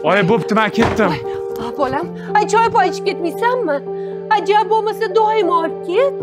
Oy, bo'pti, men ketdim. Bolam, choy poy ichib ketmaysanmi? Ajab bo'lmasa doim olib ket.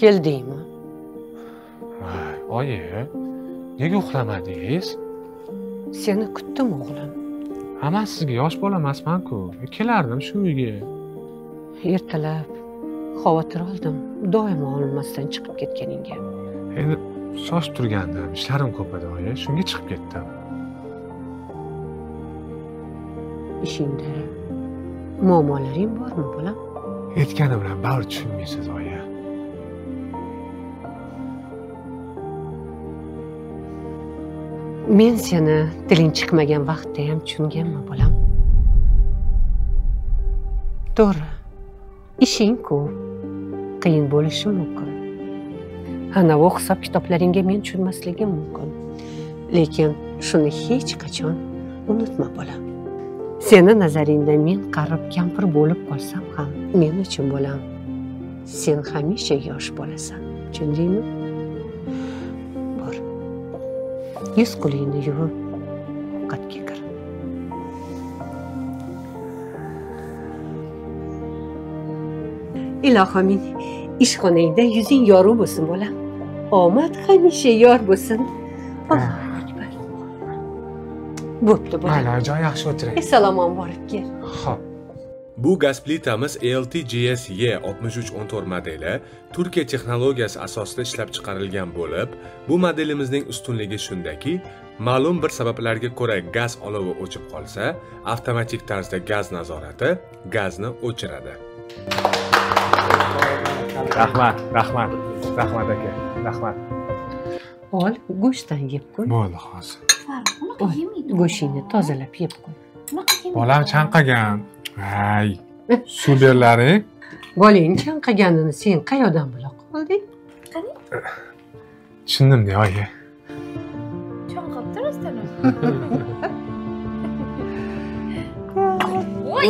Keldingmi? Oyi, nega uxlamadingiz? Seni kutdim o'g'lim. Hamma sizga yosh bola emasman-ku. Kelardim shu uyga. Ertalab xavotir oldim. Doimo olmasdan chiqib ketganingga. Endi shoshib turgandim. Ishlarim ko'p edi, oyi. Shunga chiqib ketdim. Ishingda muammolaring bormi, bolam? Aytganim bilan baribir tushunmaysiz, oyi. Men seni tiling chiqmagan vaqtda ham tushunganman, bolam. To'g'ri. Ishing ko'p, qiyin bo'lishi mumkin. Anavi hisob-kitoblaringga men tushunmasligim mumkin. Lekin shuni hech qachon unutma, bolam. Seni nazaringda men qarib kampir bo'lib qolsam ham, men uchun bolam, sen hamisha yosh bo'lasan. Tushundingmi? Bor. Yuz qo'lingni yuvib, ovqatga kir. Ilohim, ishxonangda yuzing yorug' bo'lsin, bolam. Omad hamisha yor bo'lsin. Allohu akbar. Bo'pti, bolam. Mayli, joy yaxshi o'tiring. Salomon borib kel. Xo'p. Bu gaz plitamiz LTGS-Y 6314 modeli Turkiya texnologiyasi asosida ishlab chiqarilgan bo'lib, bu modelimizning ustunligi shundaki, ma'lum bir sabablarga ko'ra gaz olovi o'chib qolsa, avtomatik tarzda gaz nazorati gazni o'chiradi. Rahmat aka. Rahmat. Ol, go'shtdan yeb qo'y. Bo'ldi, hozir. Go'shtingni tozalab yeb qo'y. Bolam chanqagan. Hay. Superlaring. Bolang chanqaganini sen qayoqdan bila qolding? Qani? Tushundim-da, oyi. Chanqab turasizlar. Voy!